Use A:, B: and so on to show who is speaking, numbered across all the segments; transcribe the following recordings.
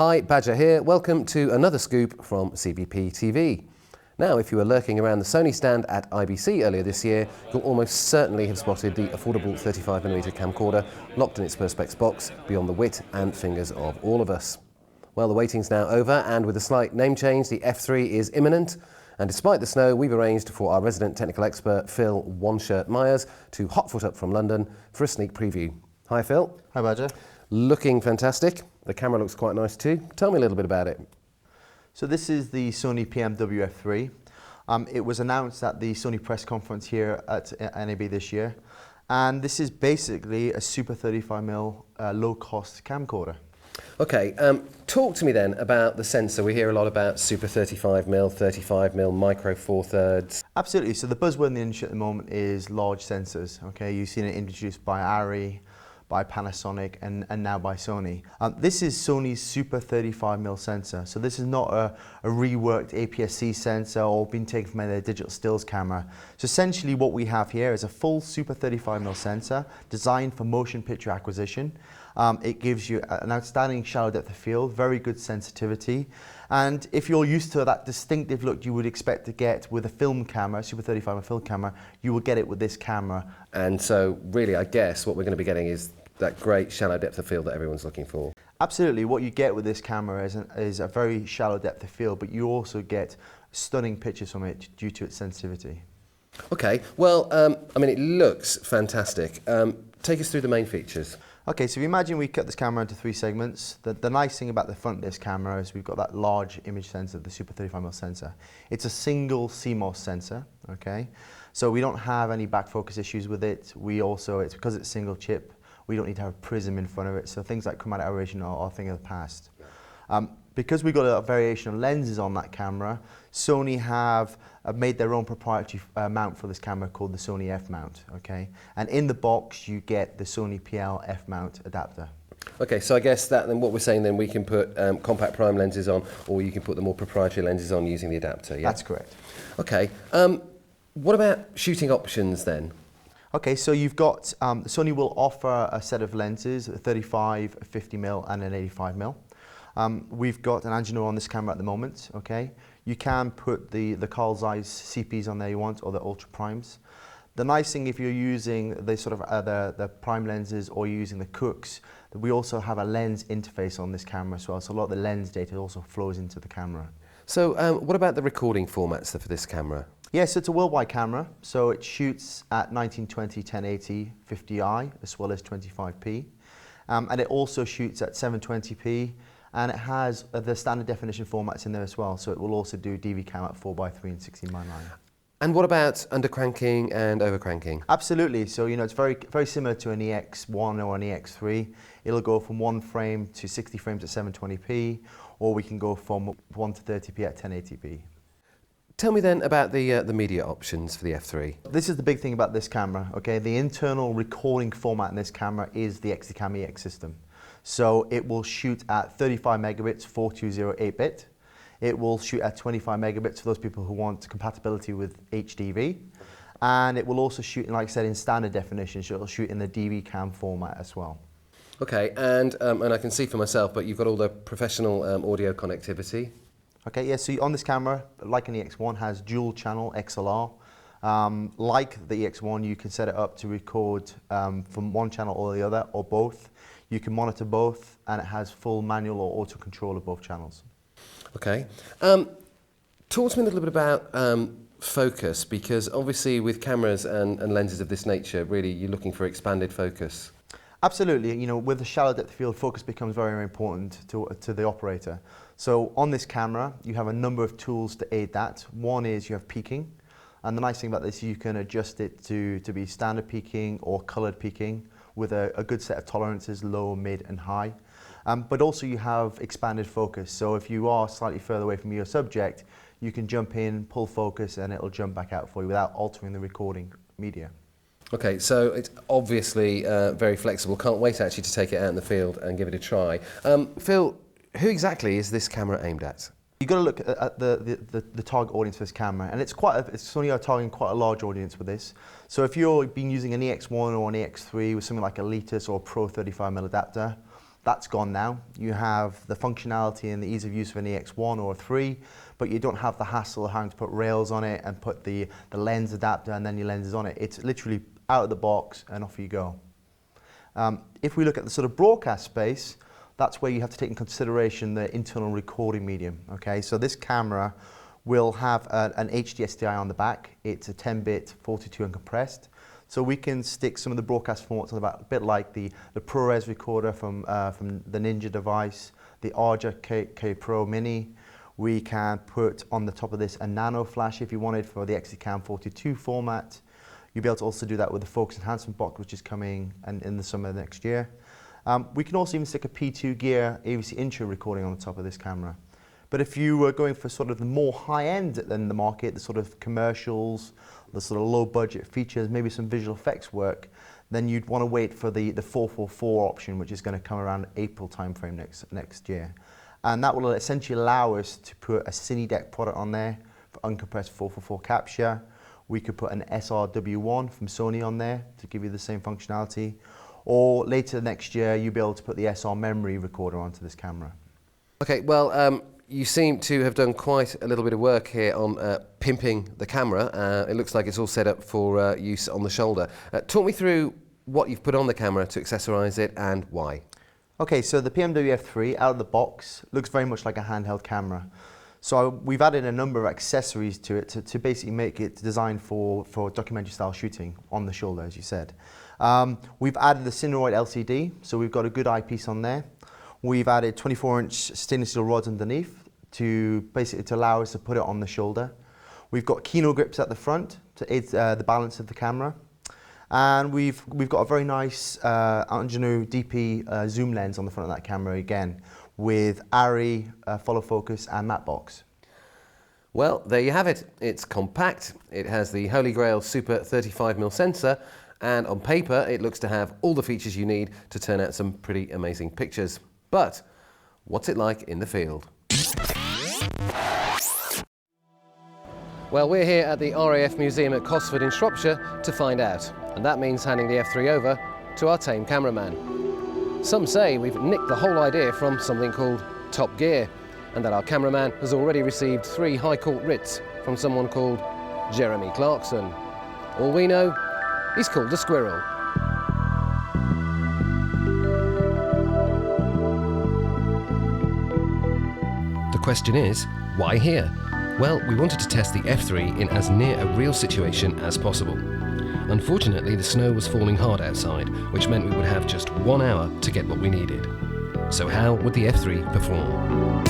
A: Hi, Badger here. Welcome to another scoop from CVP TV. Now, if you were lurking around the Sony stand at IBC earlier this year, you'll almost certainly have spotted the affordable 35mm camcorder locked in its Perspex box beyond the wit and fingers of all of us. Well, the waiting's now over, and with a slight name change, the F3 is imminent. And despite the snow, we've arranged for our resident technical expert, Phil One-Shirt Myers, to hotfoot up from London for a sneak preview. Hi, Phil.
B: Hi, Badger.
A: Looking fantastic. The camera looks quite nice too. Tell me a little bit about it.
B: So this is the Sony PMW-F3. It was announced at the Sony press conference here at NAB this year. And this is basically a super 35mm low-cost camcorder.
A: Okay, talk to me then about the sensor. We hear a lot about super 35mm, 35mm, micro four thirds.
B: Absolutely. So the buzzword in the industry at the moment is large sensors. Okay, you've seen it introduced by Arri, by Panasonic, and now by Sony. This is Sony's super 35mm sensor. So this is not a reworked APS-C sensor or been taken from their digital stills camera. So essentially what we have here is a full super 35mm sensor designed for motion picture acquisition. It gives you an outstanding shallow depth of field, very good sensitivity. And if you're used to that distinctive look you would expect to get with a film camera, super 35mm film camera, you will get it with this camera.
A: And so really, I guess what we're going to be getting is that great shallow depth of field that everyone's looking for.
B: Absolutely. What you get with this camera is a very shallow depth of field, but you also get stunning pictures from it due to its sensitivity.
A: Okay, well, I mean, it looks fantastic. Take us through the main features.
B: Okay, so if you imagine we cut this camera into 3 segments. The nice thing about the front of this camera is we've got that large image sensor, the super 35mm sensor. It's a single CMOS sensor, okay? So we don't have any back focus issues with it. It's because it's single chip, we don't need to have a prism in front of it, so things like chromatic aberration are a thing of the past. Because we've got a variation of lenses on that camera, Sony have made their own proprietary mount for this camera called the Sony F mount, okay? And in the box you get the Sony PL F mount adapter. Okay,
A: so I guess that then what we're saying then we can put compact prime lenses on, or you can put the more proprietary lenses on using the adapter, yeah?
B: That's correct.
A: Okay, what about shooting options then?
B: Okay, so you've got, Sony will offer a set of lenses, a 35, a 50mm and an 85mm. We've got an Angenieux on this camera at the moment, okay? You can put the Carl Zeiss CPs on there you want, or the ultra primes. The nice thing if you're using the sort of the prime lenses or you're using the Cooks, we also have a lens interface on this camera as well, so a lot of the lens data also flows into the camera.
A: So what about the recording formats for this camera?
B: Yes, it's a worldwide camera, so it shoots at 1920, 1080, 50i, as well as 25p. And it also shoots at 720p, and it has the standard definition formats in there as well, so it will also do DV cam at 4:3 and 16:9.
A: And what about undercranking and overcranking?
B: Absolutely, so it's very similar to an EX1 or an EX3. It'll go from 1 frame to 60 frames at 720p, or we can go from 1 to 30p at 1080p.
A: Tell me then about the media options for the F3.
B: This is the big thing about this camera, okay? The internal recording format in this camera is the XTCam EX system. So it will shoot at 35 megabits, 420 8-bit. It will shoot at 25 megabits for those people who want compatibility with HDV. And it will also shoot, like I said, in standard definition, so it'll shoot in the DV cam format as well.
A: Okay, and I can see for myself, but you've got all the professional audio connectivity.
B: Okay, yeah, so on this camera, like an EX1, has dual channel XLR. Like the EX1, you can set it up to record from one channel or the other, or both. You can monitor both, and it has full manual or auto control of both channels.
A: Okay. Talk to me a little bit about focus, because obviously with cameras and lenses of this nature, really you're looking for expanded focus.
B: Absolutely. With the shallow depth of field, focus becomes very, very important to the operator. So on this camera, you have a number of tools to aid that. One is you have peaking, and the nice thing about this, you can adjust it to be standard peaking or colored peaking with a good set of tolerances, low, mid, and high. But also you have expanded focus. So if you are slightly further away from your subject, you can jump in, pull focus, and it'll jump back out for you without altering the recording media.
A: Okay, so it's obviously very flexible. Can't wait actually to take it out in the field and give it a try. Phil, who exactly is this camera aimed at?
B: You've got to look at the target audience for this camera, and it's Sony are targeting quite a large audience with this. So if you've been using an EX1 or an EX3 with something like a Letus or Pro 35mm adapter, That's gone now. You have the functionality and the ease of use of an EX1 or a 3, but you don't have the hassle of having to put rails on it and put the lens adapter and then your lenses on it. It's literally out of the box and off you go. If we look at the sort of broadcast space, that's where you have to take in consideration the internal recording medium. Okay, so this camera will have an HD SDI on the back. It's a 10-bit 42 uncompressed. So we can stick some of the broadcast formats on the back, a bit like the ProRes recorder from the Ninja device, the Arja K Pro Mini. We can put on the top of this a nano flash if you wanted for the XCam 42 format. You'll be able to also do that with the focus enhancement box, which is coming in the summer next year. We can also even stick a P2 gear AVC intro recording on the top of this camera. But if you were going for sort of the more high-end than the market, the sort of commercials, the sort of low-budget features, maybe some visual effects work, then you'd want to wait for the 444 option, which is going to come around April timeframe next year. And that will essentially allow us to put a CineDeck product on there for uncompressed 444 capture. We could put an SRW1 from Sony on there to give you the same functionality. Or later next year, you'll be able to put the SR memory recorder onto this camera.
A: Okay, well, you seem to have done quite a little bit of work here on pimping the camera. It looks like it's all set up for use on the shoulder. Talk me through what you've put on the camera to accessorize it and why.
B: Okay, so the PMW-F3 out of the box looks very much like a handheld camera. So we've added a number of accessories to it to basically make it designed for documentary style shooting on the shoulder, as you said. We've added the Cineroid LCD, so we've got a good eyepiece on there. We've added 24-inch stainless steel rods underneath to allow us to put it on the shoulder. We've got Kino grips at the front to aid the balance of the camera. And we've got a very nice Angenieux DP zoom lens on the front of that camera again, with ARRI, follow focus and matte box.
A: Well, there you have it. It's compact, it has the Holy Grail Super 35mm sensor, and on paper it looks to have all the features you need to turn out some pretty amazing pictures. But what's it like in the field? Well, we're here at the RAF Museum at Cosford in Shropshire to find out, and that means handing the F3 over to our tame cameraman. Some say we've nicked the whole idea from something called Top Gear, and that our cameraman has already received 3 High Court writs from someone called Jeremy Clarkson. All we know, he's called a squirrel. The question is, why here? Well, we wanted to test the F3 in as near a real situation as possible. Unfortunately, the snow was falling hard outside, which meant we would have just 1 hour to get what we needed. So how would the F3 perform?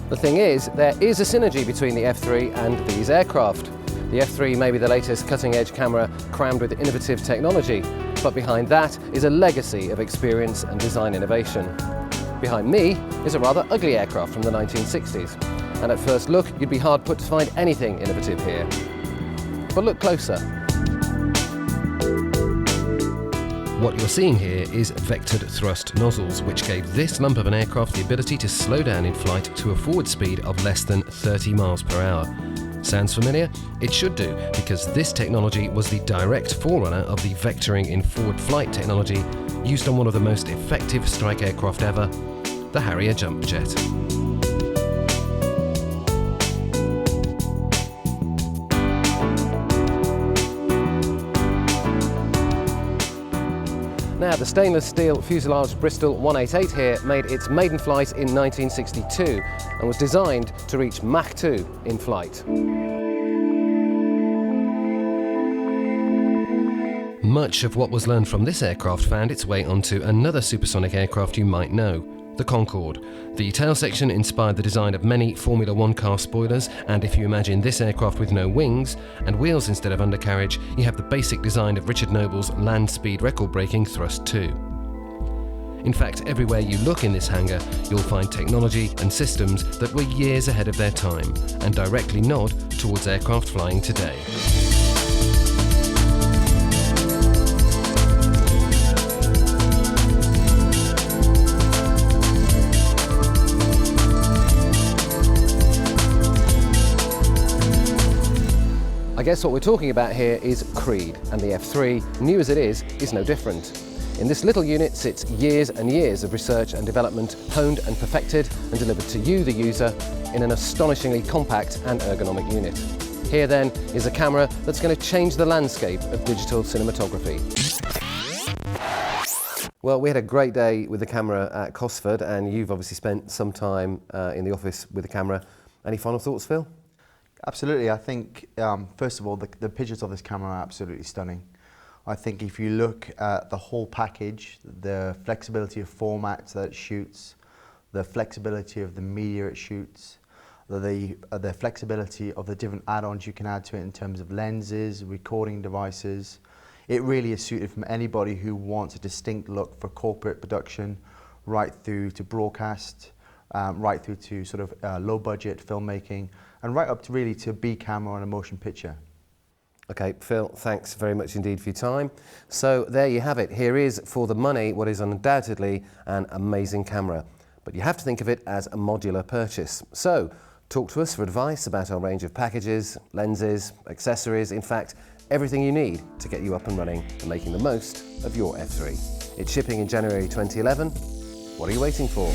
A: The thing is, there is a synergy between the F3 and these aircraft. The F3 may be the latest cutting-edge camera crammed with innovative technology, but behind that is a legacy of experience and design innovation. Behind me is a rather ugly aircraft from the 1960s, and at first look you'd be hard put to find anything innovative here. But look closer. What you're seeing here is vectored thrust nozzles, which gave this lump of an aircraft the ability to slow down in flight to a forward speed of less than 30 miles per hour. Sounds familiar? It should do, because this technology was the direct forerunner of the vectoring in forward flight technology used on one of the most effective strike aircraft ever, the Harrier jump jet. Now, the stainless steel fuselage Bristol 188 here made its maiden flight in 1962 and was designed to reach Mach 2 in flight. Much of what was learned from this aircraft found its way onto another supersonic aircraft you might know, the Concorde. The tail section inspired the design of many Formula 1 car spoilers, and if you imagine this aircraft with no wings and wheels instead of undercarriage, you have the basic design of Richard Noble's land speed record-breaking Thrust 2. In fact, everywhere you look in this hangar, you'll find technology and systems that were years ahead of their time and directly nod towards aircraft flying today. I I guess what we're talking about here is Creed, and the F3, new as it is no different. In this little unit sits years and years of research and development, honed and perfected and delivered to you, the user, in an astonishingly compact and ergonomic unit. Here then is a camera that's going to change the landscape of digital cinematography. Well, we had a great day with the camera at Cosford, and you've obviously spent some time in the office with the camera. Any final thoughts, Phil?
B: Absolutely. I think, first of all, the pictures of this camera are absolutely stunning. I think if you look at the whole package, the flexibility of formats that it shoots, the flexibility of the media it shoots, the flexibility of the different add-ons you can add to it in terms of lenses, recording devices, it really is suited from anybody who wants a distinct look for corporate production, right through to broadcast, right through to sort of low-budget filmmaking, and right up to really to B camera and a motion picture.
A: Okay, Phil, thanks very much indeed for your time. So there you have it. Here is, for the money, what is undoubtedly an amazing camera. But you have to think of it as a modular purchase. So talk to us for advice about our range of packages, lenses, accessories, in fact, everything you need to get you up and running and making the most of your F3. It's shipping in January 2011. What are you waiting for?